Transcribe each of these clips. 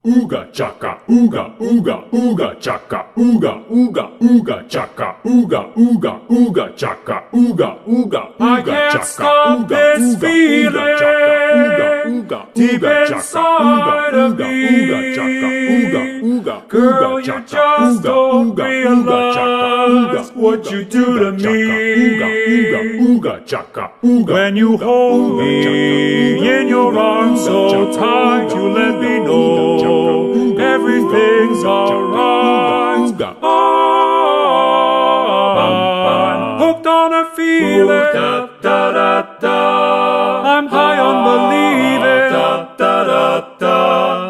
Ooga chaka, ooga, ooga, ooga chaka, ooga, ooga, ooga chaka, ooga, ooga, ooga chaka, ooga, ooga, I can't stop this feeling deep inside of me. Girl, you just don't realize what you do to me. When you hold me in your arms so tight, you let me know everything's alright. I'm hooked on a feeling. I'm high on believing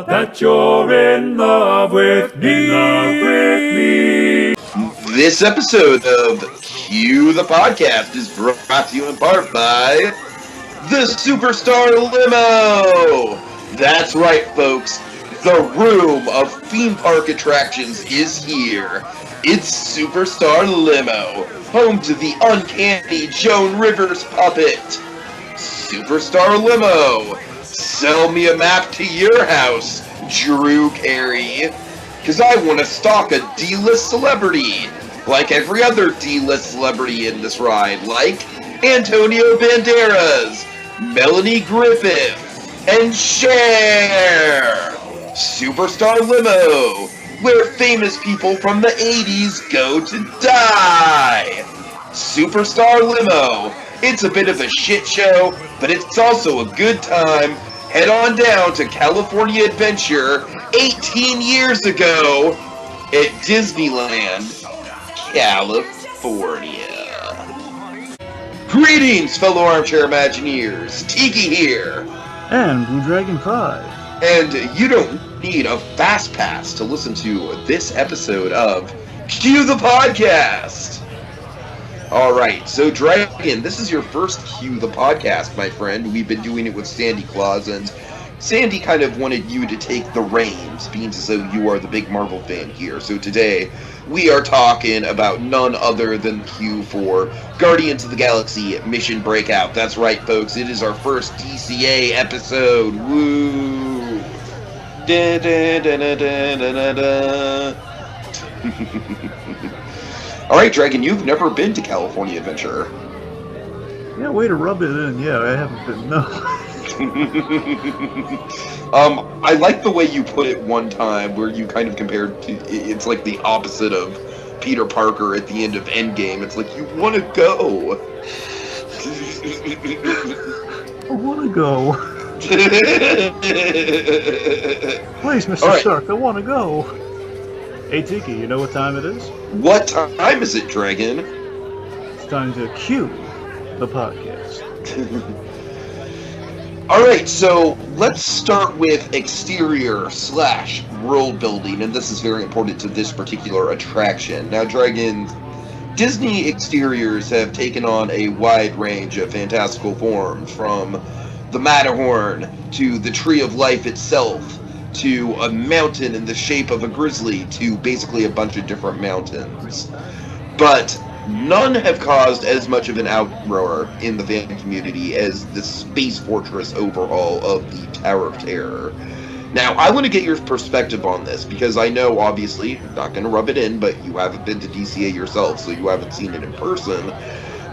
that you're in love with me. This episode of Cue the Podcast is brought to you in part by the Superstar Limo. That's right, folks. The room of theme park attractions is here. It's Superstar Limo, home to the uncanny Joan Rivers puppet. Superstar Limo, sell me a map to your house, Drew Carey. Cause I want to stalk a D-list celebrity, like every other D-list celebrity in this ride, like Antonio Banderas, Melanie Griffith, and Cher. Superstar Limo, where famous people from the 80s go to die. Superstar Limo, it's a bit of a shit show, but it's also a good time. Head on down to California Adventure 18 years ago at Disneyland, California. Greetings, fellow armchair Imagineers. Tiki here. And BlueDragonFive. And you don't need a Fastpass to listen to this episode of Cue the Podcast. Alright, so Dragon, this is your first Cue the Podcast, my friend. We've been doing it with Sandy Claus, and Sandy kind of wanted you to take the reins, being as though you are the big Marvel fan here. So today, we are talking about none other than Q for Guardians of the Galaxy Mission Breakout. That's right, folks, it is our first DCA episode. Woo! Da, da, da, da, da, da, da. Alright, Dragon, you've never been to California Adventure. Yeah, way to rub it in. Yeah, I haven't been, no. I like the way you put it one time, where you kind of compared to, it's like the opposite of Peter Parker at the end of Endgame. It's like, you want to go. I want to go. Please, Mr. Right. Stark, I want to go. Hey, Tiki, you know what time it is? What time is it, Dragon? It's time to cue the podcast. Alright, so let's start with exterior / world building, and this is very important to this particular attraction. Now, Dragon, Disney exteriors have taken on a wide range of fantastical forms, from the Matterhorn to the Tree of Life itself, to a mountain in the shape of a grizzly, to basically a bunch of different mountains. But none have caused as much of an outroar in the fan community as the Space Fortress overhaul of the Tower of Terror. Now, I want to get your perspective on this, because I know, obviously, I'm not going to rub it in, but you haven't been to DCA yourself, so you haven't seen it in person.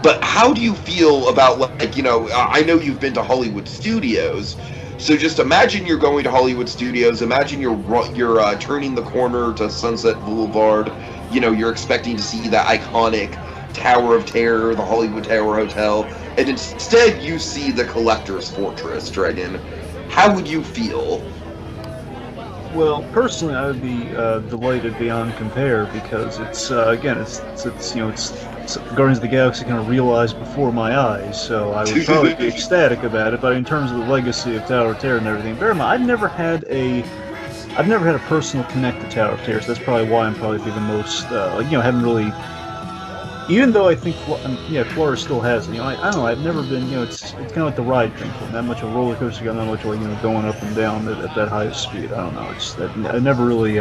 But how do you feel about, like, you know, I know you've been to Hollywood Studios, so just imagine you're going to Hollywood Studios, imagine you're turning the corner to Sunset Boulevard, you know, you're expecting to see the iconic Tower of Terror, the Hollywood Tower Hotel, and instead you see the Collector's Fortress, Dragon. How would you feel? Well, personally, I would be delighted beyond compare, because it's again, it's you know, it's Guardians of the Galaxy kind of realized before my eyes, so I would probably be ecstatic about it. But in terms of the legacy of Tower of Terror and everything, bear in mind, I've never had a personal connect to Tower of Terror, so that's probably why I'm probably the most haven't really. Even though I think, Florida still has it. You know, I don't know. I've never been. You know, it's kind of like the ride thing. Not much of a roller coaster, got not much like going up and down at that highest speed. I don't know. I never really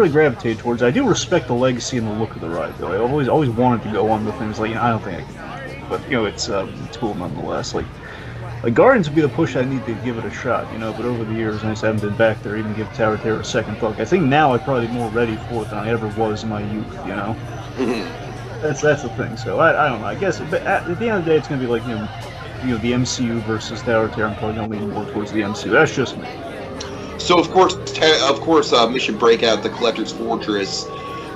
gravitated towards it. I do respect the legacy and the look of the ride, though. I always wanted to go on the things like, I don't think I can, but it's cool nonetheless. Like Like, Guardians would be the push I need to give it a shot, you know, but over the years, I just haven't been back there, even give Tower Terror a second thought. I think now I'm probably more ready for it than I ever was in my youth, you know? That's the thing, so I don't know, I guess, but at the end of the day, it's going to be like, the MCU versus Tower Terror. I'm probably going to lean more towards the MCU. That's just me. So of course, Mission Breakout, the Collector's Fortress.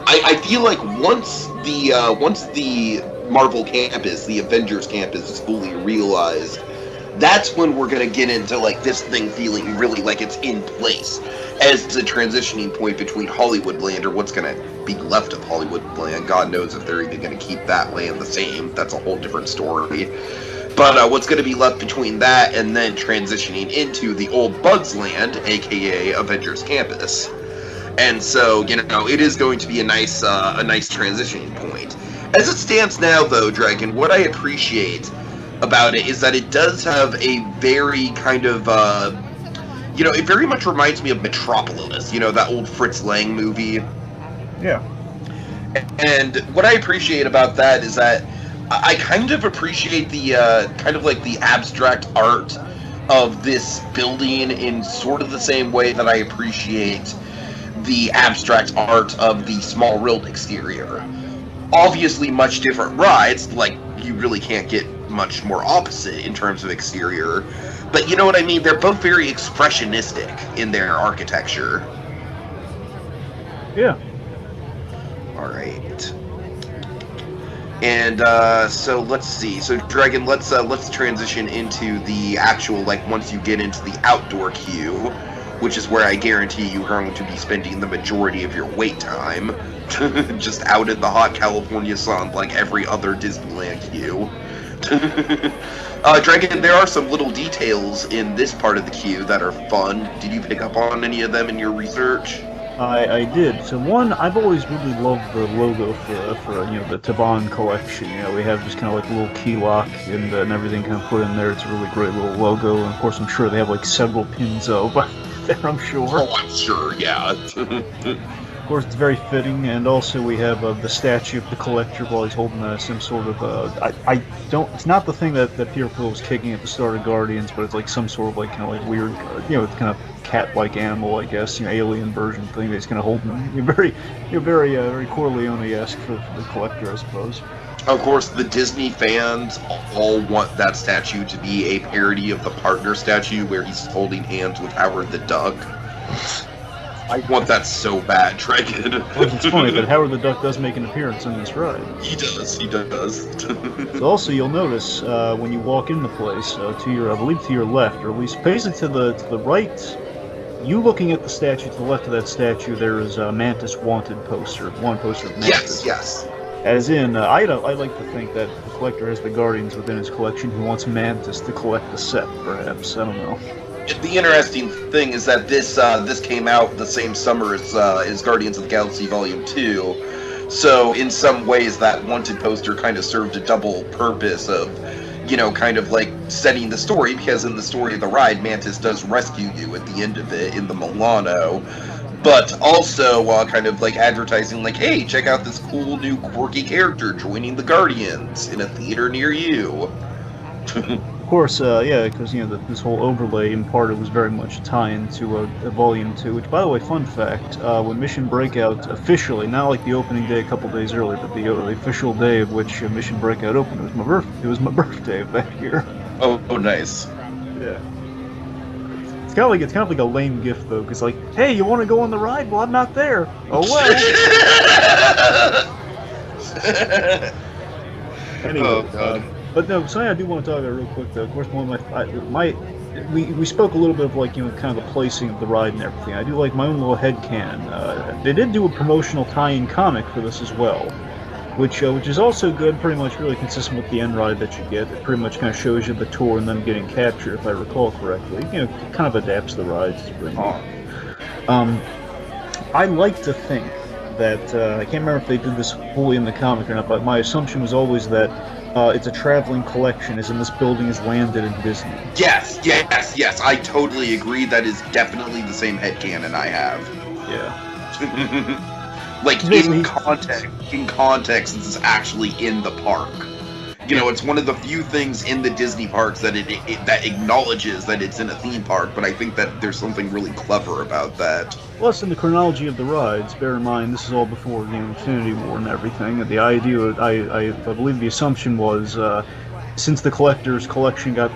I feel like once the Marvel campus, the Avengers campus, is fully realized, that's when we're gonna get into like this thing feeling really like it's in place as a transitioning point between Hollywood land, or what's gonna be left of Hollywood land. God knows if they're even gonna keep that land the same. That's a whole different story. But what's going to be left between that and then transitioning into the old Bugs land, aka Avengers Campus. And so, it is going to be a nice transitioning point. As it stands now, though, Dragon, what I appreciate about it is that it does have a very kind of, it very much reminds me of Metropolis, that old Fritz Lang movie. Yeah. And what I appreciate about that is that I kind of appreciate the kind of like the abstract art of this building in sort of the same way that I appreciate the abstract art of the Small World exterior. Obviously much different rides, like you really can't get much more opposite in terms of exterior, but you know what I mean? They're both very expressionistic in their architecture. Yeah. Alright. And so let's see. So Dragon, let's transition into the actual, like, once you get into the outdoor queue, which is where I guarantee you're going to be spending the majority of your wait time, just out in the hot California sun like every other Disneyland queue. Dragon, there are some little details in this part of the queue that are fun. Did you pick up on any of them in your research? I did. So one, I've always really loved the logo for the Taban collection. We have just kind of like a little key lock and everything kind of put in there. It's a really great little logo, and of course I'm sure they have like several pins over there, I'm sure. Oh, I'm sure, yeah. Of course, it's very fitting, and also we have the statue of the collector while he's holding some sort of it's not the thing that Peter Quill was kicking at the start of Guardians, but it's like some sort of like kind of like weird, it's kind of cat-like animal, I guess, alien version thing that he's kind of holding. Very Corleone-esque for the collector, I suppose. Of course, the Disney fans all want that statue to be a parody of the partner statue where he's holding hands with Howard the Duck. I want that so bad, Dragon. Well, it's funny that Howard the Duck does make an appearance in this ride. He does. So also, you'll notice when you walk in the place, I believe to your left, or at least basically to the right, you looking at the statue, to the left of that statue, there is a Mantis wanted poster. One poster of Mantis. Yes. As in, I like to think that the collector has the Guardians within his collection. He wants Mantis to collect the set, perhaps. I don't know. The interesting thing is that this came out the same summer as Guardians of the Galaxy Volume 2, so in some ways that wanted poster kind of served a double purpose of, kind of like setting the story, because in the story of the ride, Mantis does rescue you at the end of it in the Milano, but also kind of like advertising like, hey, check out this cool new quirky character joining the Guardians in a theater near you. Of course, because this whole overlay in part it was very much a tie-in to a Volume 2. Which, by the way, fun fact: when Mission Breakout officially, not like the opening day a couple days earlier, but the official day of which Mission Breakout opened, it was my birthday of that year. Oh, nice. Yeah. It's kind of like a lame gift though, because like, hey, you want to go on the ride? Well, I'm not there. Oh well. Anyway. Oh, God. But no, something I do want to talk about real quick though. Of course, one of we spoke a little bit of like kind of the placing of the ride and everything. I do like my own little headcanon. They did do a promotional tie-in comic for this as well, which is also good. Pretty much really consistent with the end ride that you get. It pretty much kind of shows you the tour and them getting captured, if I recall correctly. It kind of adapts the rides to bring on. I like to think that I can't remember if they did this fully in the comic or not, but my assumption was always that it's a traveling collection, as in this building is landed in Disney. Yes, I totally agree. That is definitely the same headcanon I have. Yeah. Like, in context, this is actually in the park. You know, it's one of the few things in the Disney parks that that acknowledges that it's in a theme park, but I think that there's something really clever about that. Plus, in the chronology of the rides, bear in mind this is all before the Infinity War and everything. And the idea, I believe, the assumption was, since the collector's collection got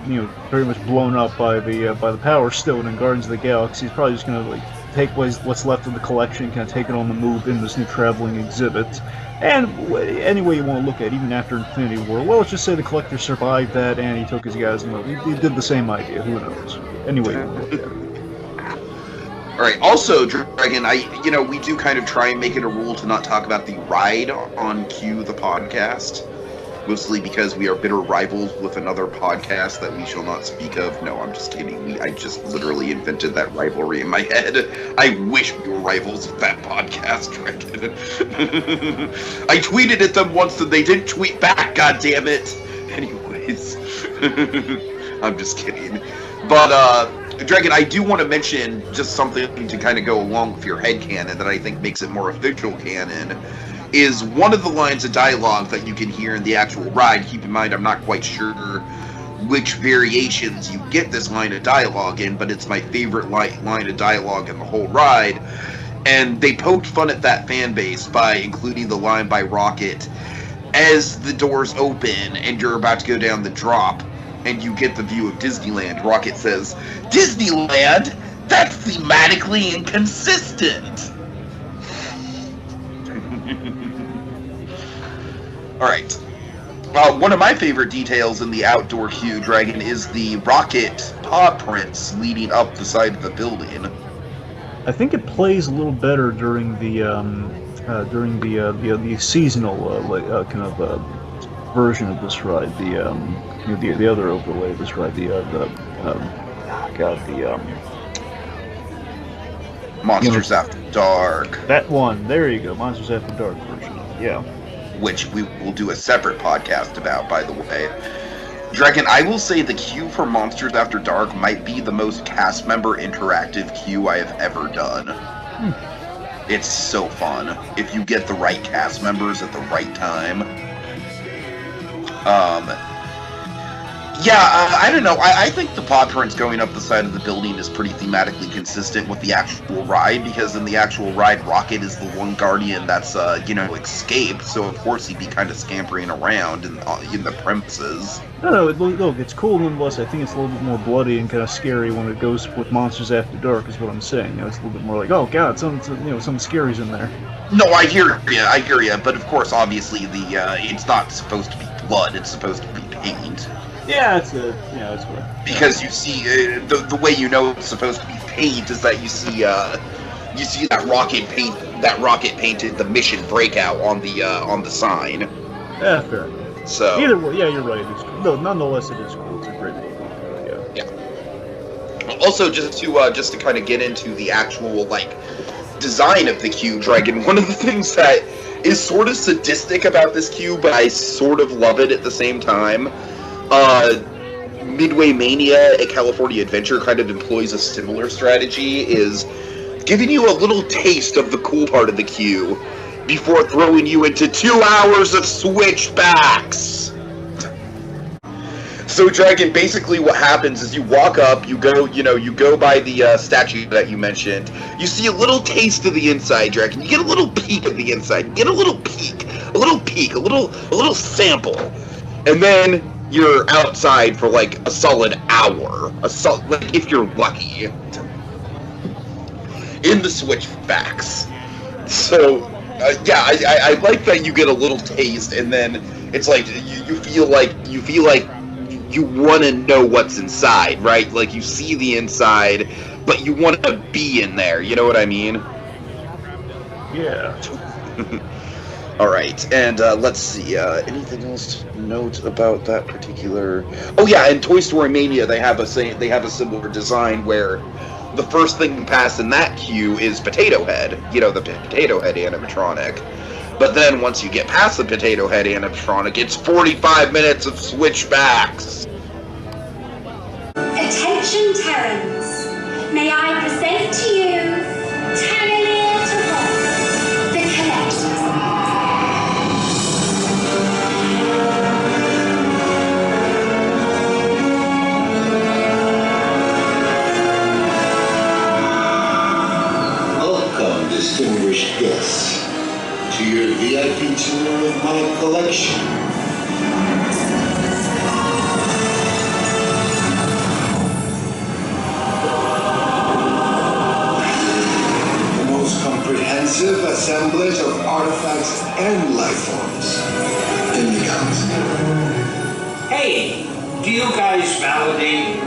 very much blown up by the Power Stone in Guardians of the Galaxy, he's probably just gonna like take what's left of the collection, kind of take it on the move in this new traveling exhibit. And any way you want to look at it, even after Infinity War, well, let's just say the collector survived that and he took his guys and he did the same idea. Who knows? Anyway, you want to look at it. All right. Also, Dragon, we do kind of try and make it a rule to not talk about the ride on Q, the podcast. Mostly because we are bitter rivals with another podcast that we shall not speak of. No, I'm just kidding. I just literally invented that rivalry in my head. I wish we were rivals with that podcast, Dragon. I tweeted at them once and they didn't tweet back, God damn it. Anyways. I'm just kidding. But, Dragon, I do want to mention just something to kind of go along with your headcanon that I think makes it more official canon. Is one of the lines of dialogue that you can hear in the actual ride. Keep in mind, I'm not quite sure which variations you get this line of dialogue in, but it's my favorite line of dialogue in the whole ride. And they poked fun at that fan base by including the line by Rocket as the doors open and you're about to go down the drop and you get the view of Disneyland. Rocket says, "Disneyland? That's thematically inconsistent." Alright. One of my favorite details in the outdoor queue, Dragon, is the rocket paw prints leading up the side of the building. I think it plays a little better during the seasonal kind of version of this ride. The other overlay of this ride. Monsters After Dark. That one. There you go. Monsters After Dark version. Yeah. Which we will do a separate podcast about, by the way. Dragon, I will say the queue for Monsters After Dark might be the most cast member interactive queue I have ever done. It's so fun if you get the right cast members at the right time. I don't know. I think the paw prints going up the side of the building is pretty thematically consistent with the actual ride, because in the actual ride, Rocket is the one Guardian that's, escaped, so of course he'd be kind of scampering around in the premises. No, look, it's cool nonetheless. I think it's a little bit more bloody and kind of scary when it goes with Monsters After Dark, is what I'm saying. It's a little bit more like, oh god, something scary's in there. No, I hear you, but of course, obviously, it's not supposed to be blood, it's supposed to be paint. Yeah, that's right. Because you see, the way you know it's supposed to be paint is that you see that rocket painted the mission Breakout on the sign. Yeah, fair enough. So either way, yeah, you're right. It's cool. No, nonetheless, it is cool. It's a great movie. Yeah. Also, just to kind of get into the actual design of the queue, Dragon. One of the things that is sort of sadistic about this queue, but I sort of love it at the same time. Midway Mania at California Adventure kind of employs a similar strategy, is giving you a little taste of the cool part of the queue before throwing you into 2 hours of switchbacks. So, Dragon, basically what happens is you walk up, you go by the statue that you mentioned, you see a little taste of the inside, Dragon, you get a little peek of the inside, you get a little sample, and then you're outside for a solid hour, if you're lucky, in the switchbacks. So, I like that you get a little taste, and then it's like you feel like you want to know what's inside, right? Like you see the inside, but you want to be in there. You know what I mean? Yeah. All right, and let's see. Anything else to note about that particular? Oh yeah, in Toy Story Mania, they have a similar design where the first thing passed in that queue is Potato Head. The Potato Head animatronic. But then once you get past the Potato Head animatronic, it's 45 minutes of switchbacks. Attention, Terrans. May I present to you Terranier to Rock, the Collector's. distinguished guests, to your VIP tour of my collection. Comprehensive assemblage of artifacts and life forms in the galaxy. Hey, do you guys validate?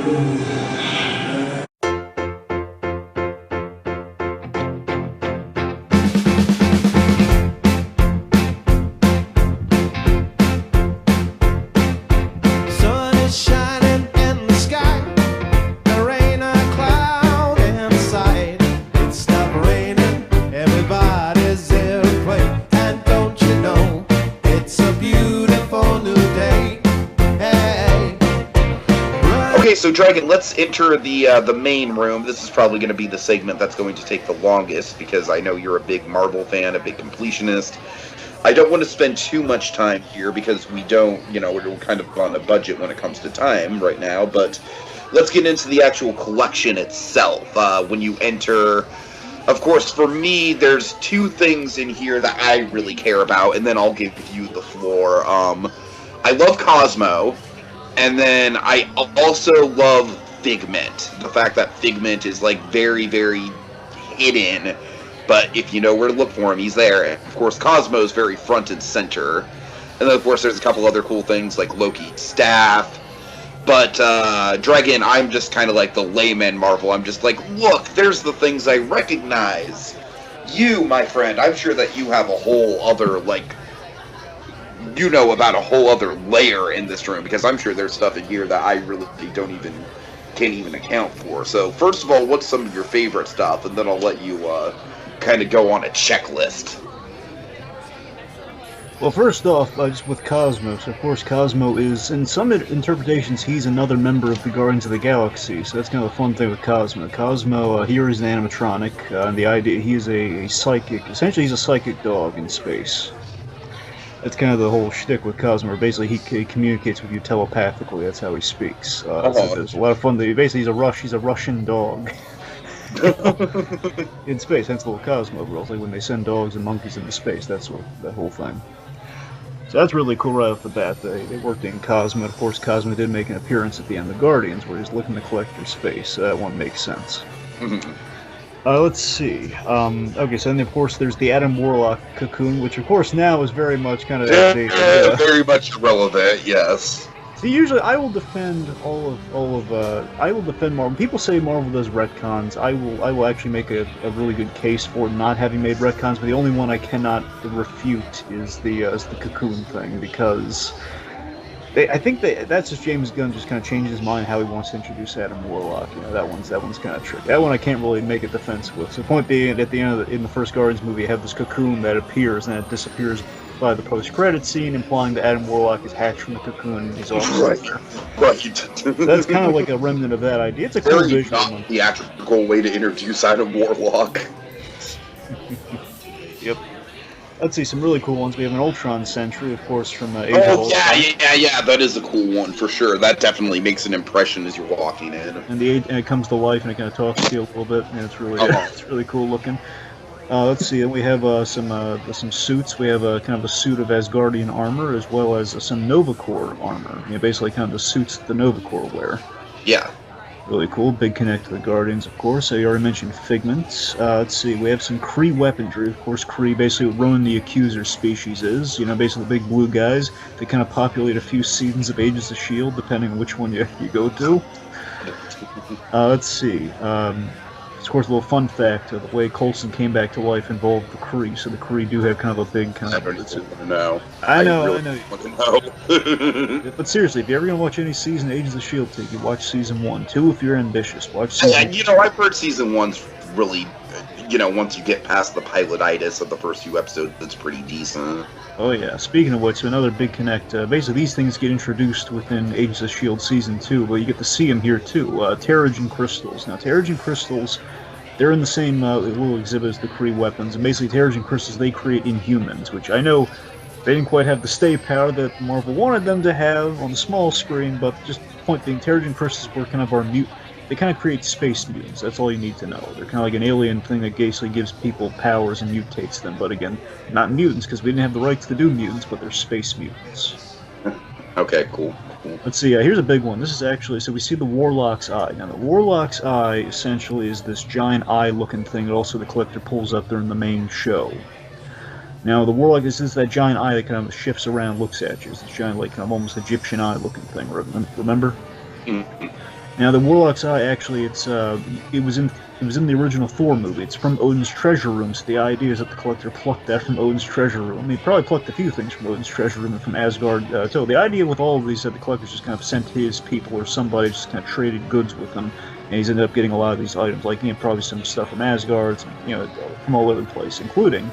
So Dragon, let's enter the main room. This is probably going to be the segment that's going to take the longest because I know you're a big Marvel fan, a big completionist. I don't want to spend too much time here because we don't, we're kind of on a budget when it comes to time right now, but let's get into the actual collection itself. When you enter, of course, for me, there's two things in here that I really care about, and then I'll give you the floor. I love Cosmo. And then I also love Figment. The fact that Figment is like very, very hidden, but if you know where to look for him, he's there. And of course, Cosmo is very front and center. And then of course, there's a couple other cool things like Loki's staff. But Dragon, I'm just kind of like the layman Marvel. I'm just like, look, there's the things I recognize. You, my friend, I'm sure that you have a whole other about a whole other layer in this room, because I'm sure there's stuff in here that I really can't even account for. So first of all, what's some of your favorite stuff, and then I'll let you kind of go on a checklist. Well, first off, just with Cosmo, so of course Cosmo is, in some interpretations, he's another member of the Guardians of the Galaxy, so that's kind of a fun thing with Cosmo. Cosmo, here is an animatronic, and the idea, he is a psychic, essentially he's a psychic dog in space. That's kind of the whole shtick with Cosmo. Basically, he communicates with you telepathically. That's how he speaks. There's a lot of fun. Basically, he's a Russian dog in space. Hence the little Cosmo rules. Like when they send dogs and monkeys into space, that's what that whole thing. So that's really cool right off the bat. They worked in Cosmo. Of course, Cosmo did make an appearance at the end of Guardians, where he's looking to collect your space. So that one makes sense. Let's see. Okay, so then of course there's the Adam Warlock cocoon, which of course now is very much kind of very much relevant. Yes. See, usually I will defend I will defend Marvel. People say Marvel does retcons. I will actually make a really good case for not having made retcons, but the only one I cannot refute is the cocoon thing, because I think that's just James Gunn just kind of changed his mind how he wants to introduce Adam Warlock. That one's kind of tricky. That one I can't really make a defense with. So the point being, at the end in the first Guardians movie, you have this cocoon that appears and it disappears by the post-credit scene, implying that Adam Warlock is hatched from the cocoon and he's off. Right. That's kind of like a remnant of that idea. It's a cool visual one. Theatrical way to introduce Adam Warlock. Yep. Let's see, some really cool ones. We have an Ultron Sentry, of course, from Age of Ultron. Yeah, that is a cool one, for sure. That definitely makes an impression as you're walking in. And it comes to life, and it kind of talks to you a little bit, and it's really cool looking. Let's see, we have some suits. We have kind of a suit of Asgardian armor, as well as some Nova Corps armor. Basically kind of the suits that the Nova Corps wear. Yeah. Really cool. Big connect to the Guardians, of course. I already mentioned Figment. Let's see. We have some Kree weaponry. Of course, Kree, basically what Ronan the Accuser species is. Basically the big blue guys. They kind of populate a few seasons of Agents of S.H.I.E.L.D., depending on which one you go to. Let's see. Of course, a little fun fact, the way Coulson came back to life involved the Kree, so the Kree do have kind of a big kind of... I know. But seriously, if you're ever going to watch any season of Agents of S.H.I.E.L.D., take you watch Season 1. 2, if you're ambitious, watch Season 1. I've heard Season 1's really... once you get past the pilotitis of the first few episodes, it's pretty decent. Oh yeah, speaking of which, another big connect, basically these things get introduced within Agents of S.H.I.E.L.D. Season 2, but you get to see them here too. Terrigen Crystals. Now, Terrigen Crystals, they're in the same little exhibit as the Kree weapons, and basically Terrigen Crystals, they create Inhumans, which I know they didn't quite have the stay power that Marvel wanted them to have on the small screen, but just the point being, Terrigen Crystals were kind of our they kind of create space mutants. That's all you need to know. They're kind of like an alien thing that basically gives people powers and mutates them. But again, not mutants because we didn't have the rights to do mutants, but they're space mutants. Okay, cool. Let's see, here's a big one. This is actually, so we see the Warlock's eye. Now, the Warlock's eye essentially is this giant eye-looking thing that also the Collector pulls up during the main show. Now, the Warlock is just that giant eye that kind of shifts around, looks at you. It's this giant, like, kind of almost Egyptian eye-looking thing, remember? Mm-hmm. Now, the Warlock's eye, actually, it was in the original Thor movie. It's from Odin's treasure room, so the idea is that the Collector plucked that from Odin's treasure room. He probably plucked a few things from Odin's treasure room and from Asgard. So the idea with all of these that the Collector's just kind of sent his people or somebody just kind of traded goods with him, and he's ended up getting a lot of these items, like probably some stuff from Asgard, from all over the place, including.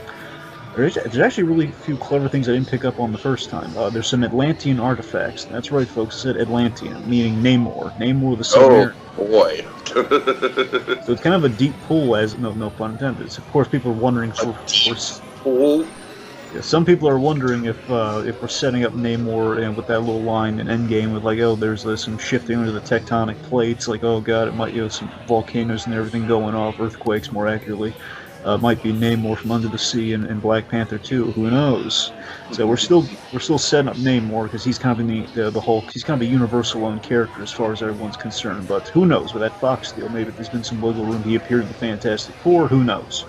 There's actually really few clever things I didn't pick up on the first time. There's some Atlantean artifacts. That's right, folks. I said Atlantean, meaning Namor. Namor the Submariner. Oh, boy. So it's kind of a deep pool, as no pun intended. So of course, people are wondering. Pool? Yeah, some people are wondering if we're setting up Namor and with that little line in Endgame with like, oh, there's some shifting under the tectonic plates. Like, oh god, it might some volcanoes and everything going off, earthquakes more accurately. Might be Namor from Under the Sea and Black Panther 2. Who knows? So we're still setting up Namor because he's kind of in the Hulk. He's kind of a universal-owned character as far as everyone's concerned. But who knows? With that Fox deal, maybe there's been some wiggle room. He appeared in the Fantastic Four. Who knows?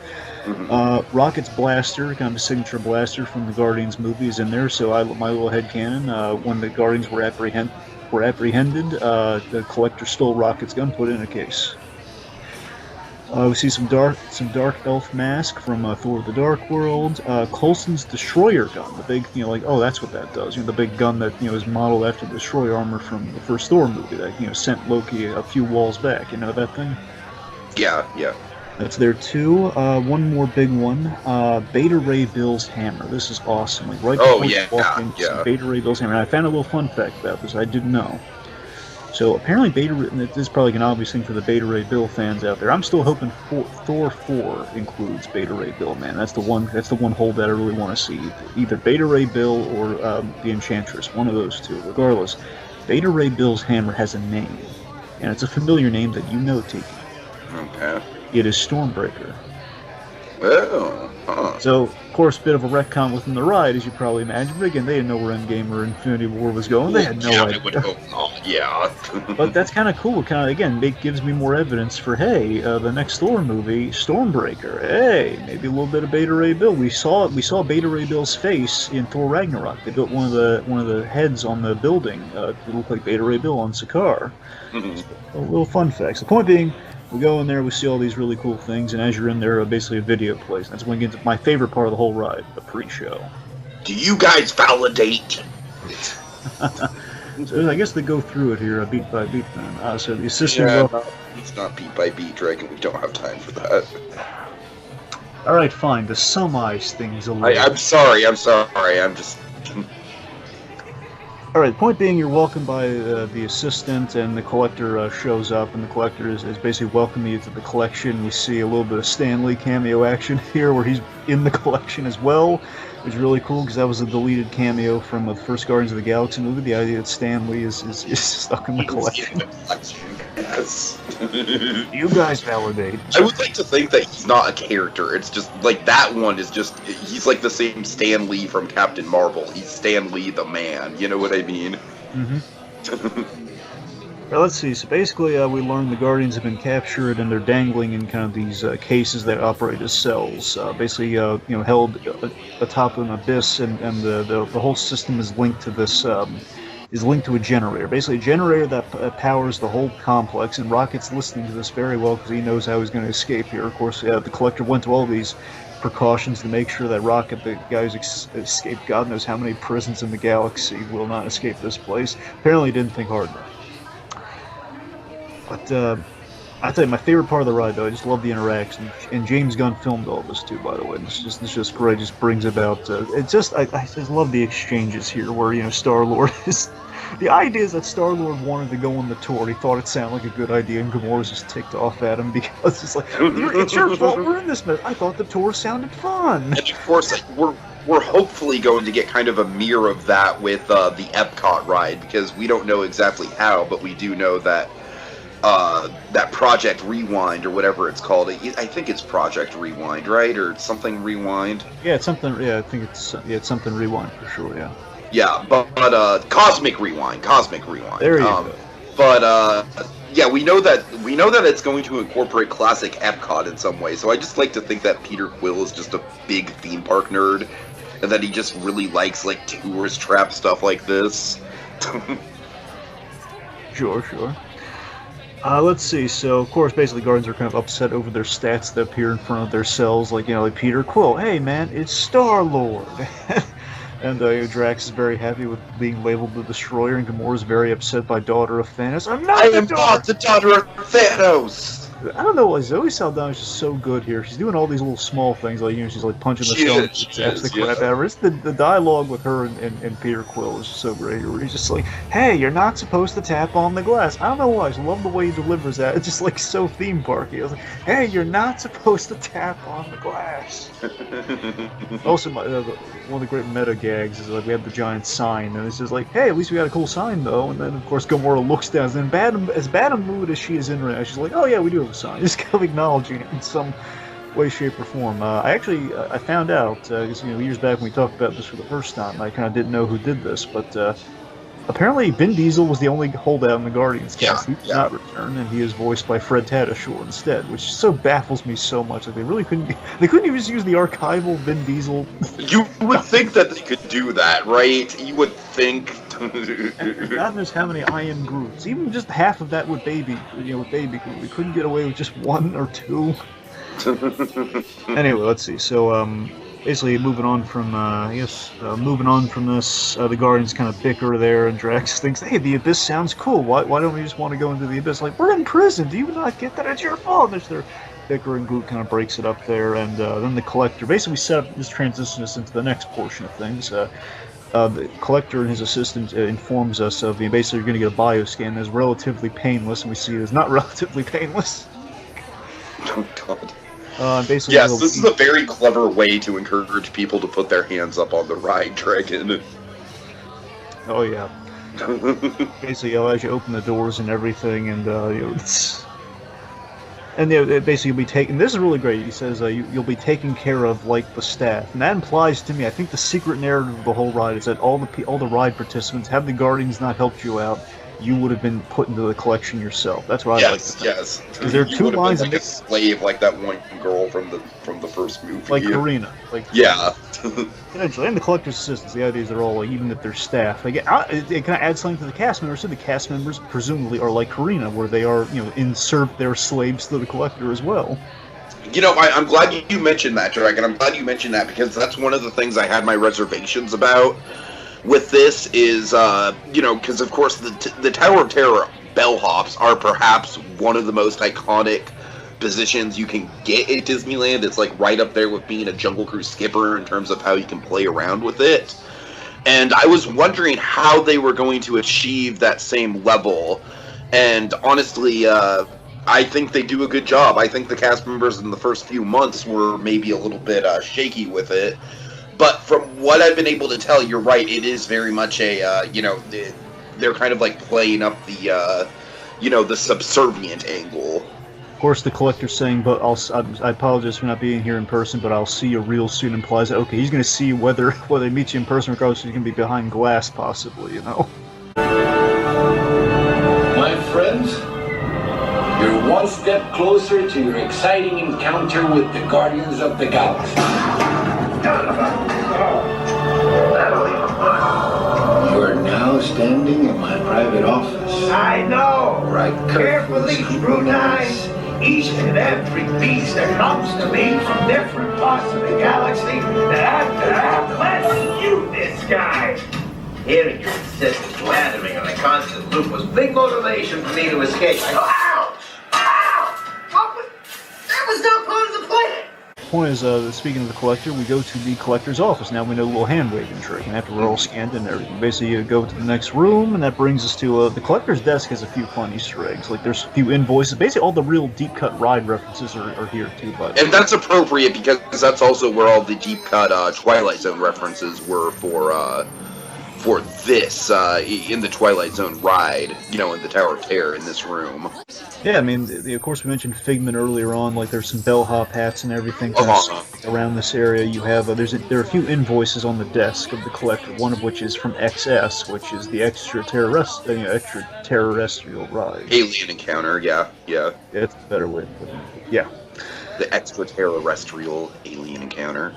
Rocket's blaster, kind of a signature blaster from the Guardians movie, is in there. So my little headcanon, when the Guardians were apprehended, the Collector stole Rocket's gun, put it in a case. We see some dark elf mask from Thor: The Dark World. Coulson's destroyer gun, the big, oh, that's what that does. The big gun that is modeled after the destroyer armor from the first Thor movie that sent Loki a few walls back. You know that thing? Yeah. That's there too. One more big one. Beta Ray Bill's hammer. This is awesome. Like right before you walk in, Beta Ray Bill's hammer. And I found a little fun fact about this I didn't know. So apparently this is probably an obvious thing for the Beta Ray Bill fans out there. I'm still hoping Thor 4 includes Beta Ray Bill, man. That's the one hold that I really want to see. Either Beta Ray Bill or the Enchantress, one of those two. Regardless, Beta Ray Bill's hammer has a name, and it's a familiar name that you know, Tiki. Okay. It is Stormbreaker. Oh. Huh. So, of course, a bit of a retcon within the ride, as you probably imagine. But again, they didn't know where Endgame or Infinity War was going. They had no idea. I would hope not. Yeah. But that's kind of cool. It gives me more evidence for, hey, the next Thor movie, Stormbreaker. Hey, maybe a little bit of Beta Ray Bill. We saw Beta Ray Bill's face in Thor Ragnarok. They built one of the heads on the building. It looked like Beta Ray Bill on Sakaar. A little fun facts. The point being, we go in there, we see all these really cool things, and as you're in there, basically a video plays. That's when we get to my favorite part of the whole ride, the pre-show. Do you guys validate? So I guess they go through it here, beat by beat then. So the assistant... It's not beat by beat, Dragon. We don't have time for that. Alright, fine. To summarize things a little. I'm sorry. I'm just... Alright, the point being, you're welcomed by the assistant, and the Collector shows up, and the Collector is basically welcoming you to the collection. We see a little bit of Stan Lee cameo action here, where he's in the collection as well, which is really cool, because that was a deleted cameo from the first Guardians of the Galaxy movie, the idea that Stan Lee is stuck in the collection. Yes. You guys validate. I would like to think that he's not a character. It's just, like, that one is just... He's like the same Stan Lee from Captain Marvel. He's Stan Lee the man. You know what I mean? Well, let's see. So basically, we learned the Guardians have been captured, and they're dangling in kind of these cases that operate as cells. Basically, held atop an abyss, and the whole system is linked to this... is linked to a generator. Basically, a generator that powers the whole complex, and Rocket's listening to this very well because he knows how he's going to escape here. Of course, the Collector went to all these precautions to make sure that Rocket, the guy who's escaped God knows how many prisons in the galaxy, will not escape this place. Apparently, he didn't think hard enough. But, I tell you, my favorite part of the ride, though, I just love the interaction. And James Gunn filmed all this, too, by the way. It's just great. It just brings about... I just love the exchanges here where, Star-Lord is... The idea is that Star-Lord wanted to go on the tour. He thought it sounded like a good idea, and Gamora's just ticked off at him because it's like, it's your fault we're in this mess. I thought the tour sounded fun. And of course, we're hopefully going to get kind of a mirror of that with the Epcot ride, because we don't know exactly how, but we do know that that Project Rewind or whatever it's called. I think it's Project Rewind, right, or something Rewind. Yeah, it's something. Yeah, I think it's something Rewind for sure. Yeah. Yeah, but Cosmic Rewind. There you go. But yeah, we know that it's going to incorporate classic Epcot in some way. So I just like to think that Peter Quill is just a big theme park nerd, and that he just really likes like tourist trap stuff like this. Sure. Let's see. So, of course, basically, Guardians are kind of upset over their stats that appear in front of their cells. Like, like Peter Quill. Hey, man, it's Star-Lord. And Drax is very happy with being labeled the Destroyer, and Gamora's very upset by Daughter of Thanos. I am not the Daughter of Thanos! I don't know why Zoe Saldana's just so good here. She's doing all these little small things, like she's like punching the stone, that's the crap out of her. It's the dialogue with her and Peter Quill is just so great. Where he's just like, "Hey, you're not supposed to tap on the glass." I don't know why. I just love the way he delivers that. It's just like so theme parky. I was like, "Hey, you're not supposed to tap on the glass." Also, one of the great meta gags is like we have the giant sign, and it's just like, "Hey, at least we got a cool sign though." And then of course Gamora looks down, and as bad a mood as she is in right now, she's like, "Oh yeah, we do have a sign." Just kind of acknowledging it in some way, shape, or form. I found out because years back when we talked about this for the first time, I kind of didn't know who did this, but apparently Vin Diesel was the only holdout in the Guardians cast. He did not return, and he is voiced by Fred Tatasciore instead, which so baffles me so much. Like they couldn't even just use the archival Vin Diesel. You would think that they could do that, right? You would think. And God knows how many I Am Groots. Even just half of that with Baby Groot. We couldn't get away with just one or two. Anyway, let's see. So, basically, moving on from this, the Guardians kind of bicker there, and Drax thinks, "Hey, the Abyss sounds cool. Why don't we just want to go into the Abyss? Like, we're in prison. Do you not get that? It's your fault." And their bickering. Groot kind of breaks it up there, and then the Collector basically set up this transition us into the next portion of things. The Collector and his assistant informs us of basically you're going to get a bioscan that's relatively painless, and we see it is not relatively painless. Oh God. Basically, yes, this is a very clever way to encourage people to put their hands up on the ride, Dragon. Oh yeah. Basically, as you open the doors and everything, and basically you'll be taken. This is really great. He says you'll be taken care of like the staff, and that implies to me, I think the secret narrative of the whole ride is that all the ride participants, had the Guardians not helped you out, you would have been put into the collection yourself. That's what I like to think. Yes. Because there are two lines like a slave, like that one girl from the first movie. Like Karina. Yeah. Eventually, and the Collector's assistants. The idea is they're all even if they're staff. It kind of adds something to the cast members. So the cast members presumably are like Karina, where they are they're slaves to the Collector as well. I'm glad you mentioned that, Dragon. I'm glad you mentioned that because that's one of the things I had my reservations about with this is, because of course the Tower of Terror bellhops are perhaps one of the most iconic positions you can get at Disneyland. It's like right up there with being a Jungle Cruise skipper in terms of how you can play around with it. And I was wondering how they were going to achieve that same level. And honestly, I think they do a good job. I think the cast members in the first few months were maybe a little bit shaky with it. But from what I've been able to tell, you're right. It is very much a, they're kind of like playing up the, the subservient angle. Of course, the Collector's saying, but I apologize for not being here in person, but I'll see you real soon implies that, okay, he's going to see you whether he meets you in person, regardless he's going to be behind glass, possibly, My friends, you're one step closer to your exciting encounter with the Guardians of the Galaxy. You are now standing in my private office. I know! Right, carefully scrutinize each and every piece that comes to me from different parts of the galaxy, and after that, let's you this guy! Hearing your insistent slandering on a constant loop was big motivation for me to escape. Ow! Ow! That was not part of the plan! Point is, speaking of the Collector, we go to the Collector's office. Now we know a little hand-waving trick, and after we're all scanned and everything, basically you go to the next room, and that brings us to the Collector's desk has a few fun Easter eggs. Like there's a few invoices. Basically, all the real deep-cut ride references are here too. And that's appropriate because that's also where all the deep-cut Twilight Zone references were for for this in the Twilight Zone ride, in the Tower of Terror in this room. Yeah, I mean, of course we mentioned Figment earlier on. Like, there's some bellhop hats and everything around this area. You have there are a few invoices on the desk of the collector. One of which is from XS, which is the extraterrestrial ride. Alien encounter, yeah. It's a better way to put it. Yeah. The extraterrestrial alien encounter.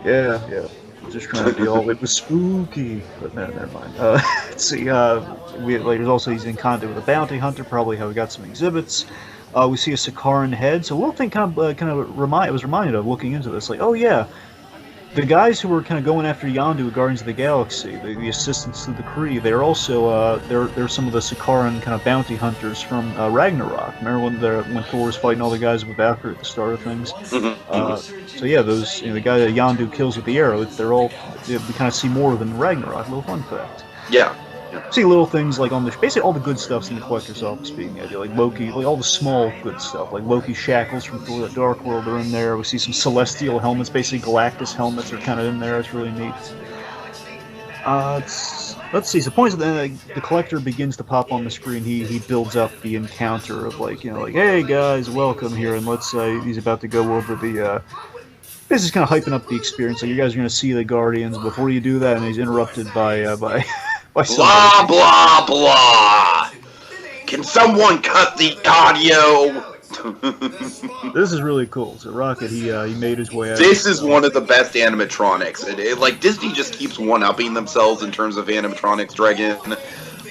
Yeah. Just trying to be all it was spooky, but no, never mind. Let's see. There's also he's in contact with a bounty hunter, probably how we got some exhibits. We see a Sakaran head. So a little thing I was reminded of looking into this. Like, oh yeah, the guys who were kind of going after Yondu with Guardians of the Galaxy, the assistants to the Kree, they're also they're some of the Sakaran kind of bounty hunters from Ragnarok. Remember when Thor was fighting all the guys with Valkyrie at the start of things? So yeah, those the guy that Yondu kills with the arrow, we kind of see more of them in Ragnarok. Little fun fact. Yeah. See little things like basically all the good stuff's in the collector's office. Speaking of like Loki, like all the small good stuff, like Loki's shackles from Thor: The Dark World are in there. We see some celestial helmets, basically Galactus helmets are kind of in there. It's really neat. Let's see. So points the collector begins to pop on the screen. He builds up the encounter of hey guys, welcome here, and let's he's about to go over the. This is kind of hyping up the experience. So you guys are going to see the Guardians. Before you do that, and he's interrupted by blah blah blah. Can someone cut the audio? This is really cool. So Rocket, he made his way out. This is one of the best animatronics. Disney just keeps one-upping themselves in terms of animatronics, Dragon.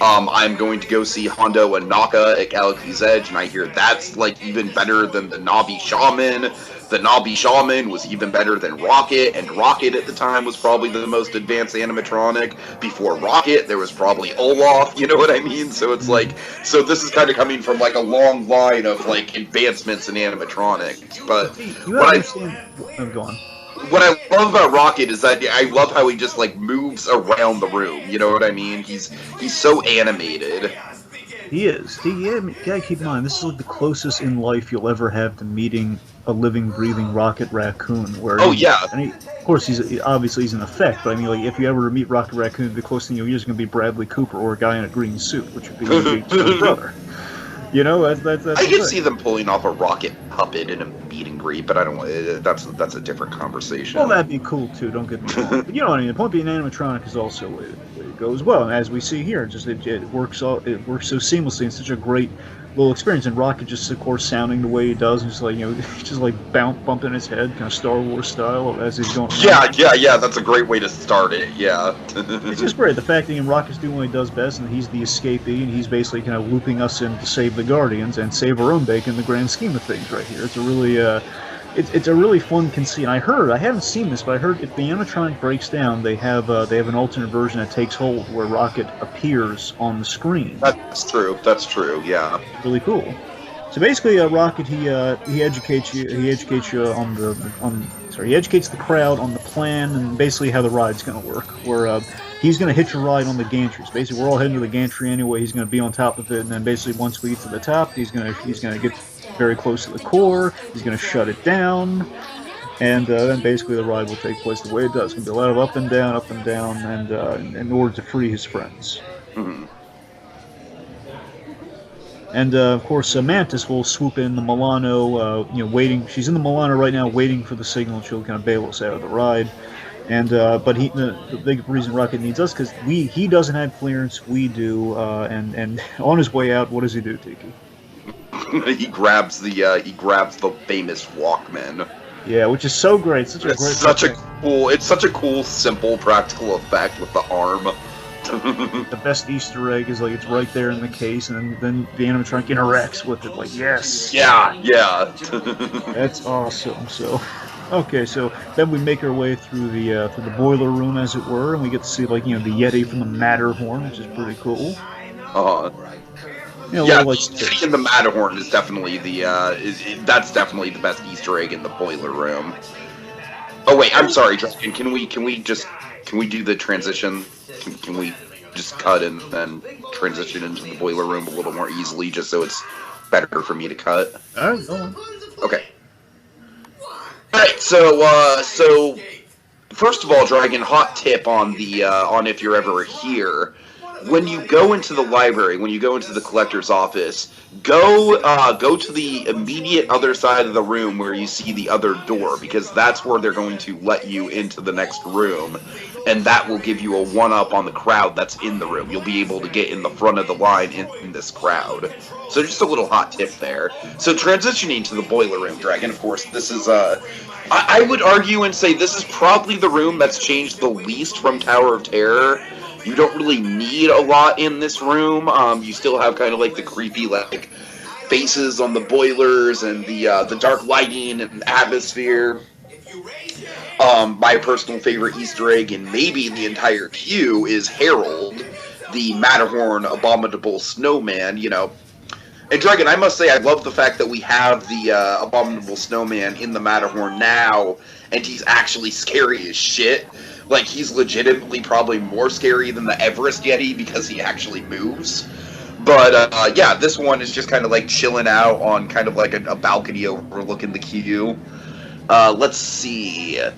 I'm going to go see Hondo and Naka at Galaxy's Edge, and I hear that's even better than the Navi Shaman. The Navi Shaman was even better than Rocket, and Rocket at the time was probably the most advanced animatronic. Before Rocket, there was probably Olaf, you know what I mean? So it's so this is kind of coming from a long line of advancements in animatronics. But go on. What I love about Rocket is that I love how he just moves around the room. You know what I mean? He's so animated. He is. You gotta keep in mind, this is the closest in life you'll ever have to meeting a living, breathing Rocket Raccoon. Of course, he's an effect, but I mean, if you ever meet Rocket Raccoon, the closest thing you're just gonna be Bradley Cooper or a guy in a green suit, which would be his brother. That's I can see them pulling off a Rocket puppet in a meet and greet, but I don't. That's a different conversation. Well, that'd be cool too. Don't get me wrong. But you know what I mean. The point being, animatronic is also the way it goes well, and as we see here, it works so seamlessly and such a great little experience. And Rocket just, of course, sounding the way he does, and just bumping his head, kind of Star Wars style as he's going. Yeah. That's a great way to start it. Yeah. It's just great. The fact that Rocket's doing what he does best, and he's the escapee, and he's basically kind of looping us in to save the Guardians and save our own bacon in the grand scheme of things. Right here, it's a really it's a really fun conceit. And I haven't seen this, but I heard if the animatronic breaks down, they have an alternate version that takes hold where Rocket appears on the screen. That's true. Yeah. Really cool. So basically, Rocket he educates you he educates the crowd on the plan and basically how the ride's going to work. Where he's going to hitch a ride on the gantry. So basically, we're all heading to the gantry anyway. He's going to be on top of it, and then basically once we get to the top, he's going to get very close to the core. He's going to shut it down, and then basically the ride will take place the way it does. It's going to be a lot of up and down, and in order to free his friends. Mm-hmm. And of course, Mantis will swoop in the Milano, waiting. She's in the Milano right now, waiting for the signal. She'll kind of bail us out of the ride. And but the big reason Rocket needs us because he doesn't have clearance, we do. And on his way out, what does he do, Tiki? He grabs the famous Walkman. Yeah, which is so great. It's such a cool, simple, practical effect with the arm. The best Easter egg is it's right there in the case, and then the animatronic interacts with it. Yes. Yeah. That's awesome. So, okay, so then we make our way through the boiler room, as it were, and we get to see the Yeti from the Matterhorn, which is pretty cool. Yeti and the Matterhorn is definitely that's definitely the best Easter egg in the boiler room. Oh wait, I'm sorry, Justin. Can we do the transition? Can we just cut and then transition into the boiler room a little more easily, just so it's better for me to cut? Alright, go on. Okay. Alright, so first of all, Dragon, hot tip on the on if you're ever here. When you go into the library, when you go into the collector's office, go to the immediate other side of the room where you see the other door, because that's where they're going to let you into the next room, and that will give you a one-up on the crowd that's in the room. You'll be able to get in the front of the line in this crowd. So just a little hot tip there. So transitioning to the boiler room, Dragon, of course, this is, I would argue and say this is probably the room that's changed the least from Tower of Terror. You don't really need a lot in this room. You still have kind of like the creepy like faces on the boilers and the dark lighting and atmosphere. My personal favorite Easter egg in maybe the entire queue is Harold, the Matterhorn abominable snowman, you know. And Dragon, I must say I love the fact that we have the abominable snowman in the Matterhorn now, and he's actually scary as shit. Like, he's legitimately probably more scary than the Everest Yeti because he actually moves. But, yeah, this one is just kind of, like, chilling out on kind of, like, a balcony overlooking the queue. Let's see. I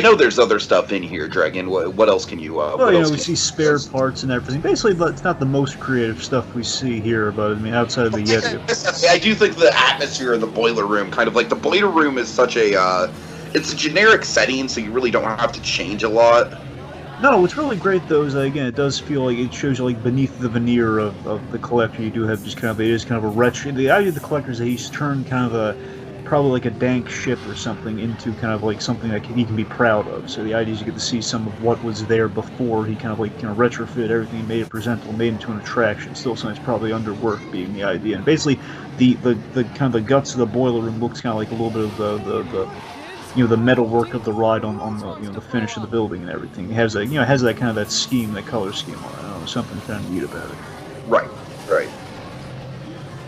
know there's other stuff in here, Dragon. What else can you, well, you know, we see spare parts and everything. Basically, it's not the most creative stuff we see here, but, I mean, outside of the Yeti. I do think the atmosphere in the boiler room, kind of, like, the boiler room is such a, it's a generic setting, so you really don't have to change a lot. No, what's really great though is that, again, it does feel like it shows you like beneath the veneer of the collector. You do have just kind of, it is kind of a retro. The idea of the collector is that he's turned kind of probably like a dank ship or something into kind of like something that he can be proud of. So the idea is you get to see some of what was there before. He kind of like, you know, retrofit everything, made it presentable, made it into an attraction. Still something that's probably underworked being the idea. And basically, the kind of the guts of the boiler room looks kind of like a little bit of the you know, the metalwork of the ride on the, you know, the finish of the building and everything. It has that, you know, it has that kind of that scheme, that color scheme on it. I don't know, something kind of neat about it. Right.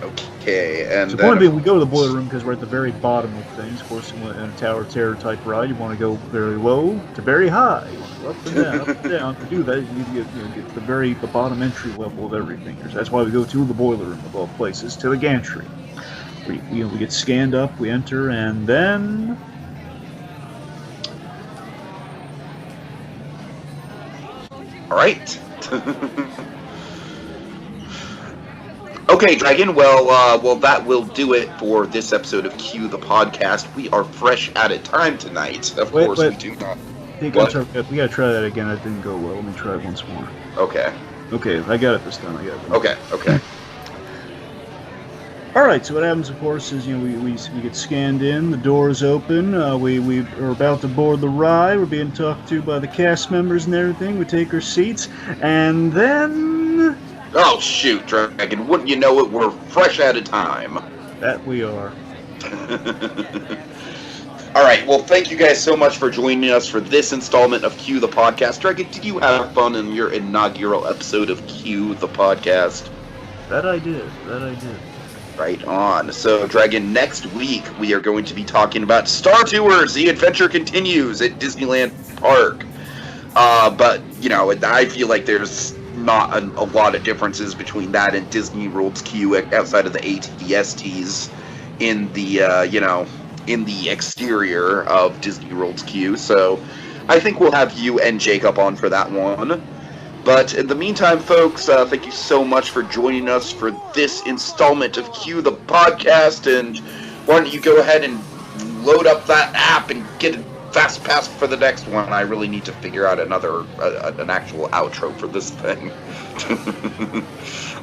Okay, and so the point being, we go to the boiler room because we're at the very bottom of things. Of course, in a Tower of Terror type ride, you want to go very low to very high. You want to go up and down, up and down. To do that, you need to get the bottom entry level of everything. So that's why we go to the boiler room of all places, to the gantry. We get scanned up, we enter, and then... Alright. Okay, Dragon, well, that will do it for this episode of Q the Podcast. We are fresh out of time tonight. Of course, we do not. We gotta try that again. That didn't go well. Let me try it once more. Okay. Okay, I got it this time. I got it. Okay. Alright, so what happens, of course, is, you know, we get scanned in, the doors open, we are about to board the ride, we're being talked to by the cast members and everything, we take our seats, and then... Oh, shoot, Dragon, wouldn't you know it, we're fresh out of time. That we are. Alright, well, thank you guys so much for joining us for this installment of Q the Podcast. Dragon, did you have fun in your inaugural episode of Q the Podcast? That I did. Right on. So, Dragon, next week we are going to be talking about Star Tours. The adventure continues at Disneyland Park. But, you know, I feel like there's not a lot of differences between that and Disney World's queue outside of the ATSTs in the, you know, in the exterior of Disney World's queue. So, I think we'll have you and Jacob on for that one. But in the meantime, folks, thank you so much for joining us for this installment of Q the Podcast, and why don't you go ahead and load up that app and get a Fastpass for the next one. I really need to figure out an actual outro for this thing.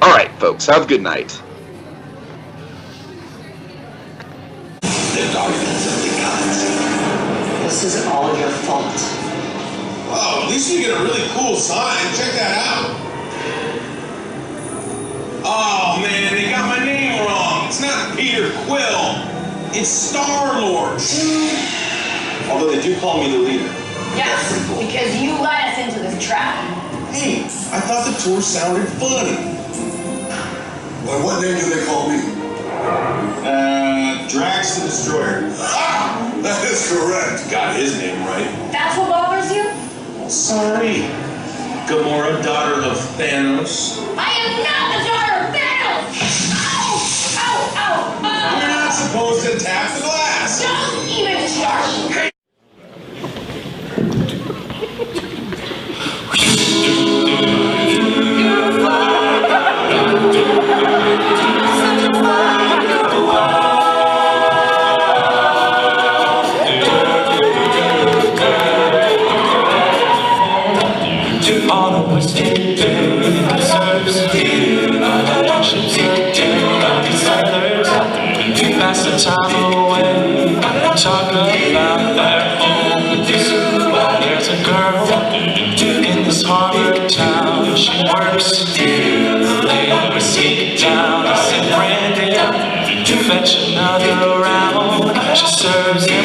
Alright, folks, have a good night. The darkness of the galaxy. This is all your fault. Oh, at least you get a really cool sign. Check that out. Oh, man, they got my name wrong. It's not Peter Quill. It's Star-Lord. Although they do call me the leader. Yes, because you led us into this trap. Hey, I thought the tour sounded fun. Well, what name do they call me? Drax the Destroyer. Ah, that is correct. Got his name right. That's what bothers you? Sorry. Gamora, daughter of Thanos. I am not the daughter of Thanos! Ow! You're not supposed to tap the glass. Don't even start! talk about their homes. There's a girl in this harbor town. She works late. We sneak down. I said, Brandon, fetch another round. She serves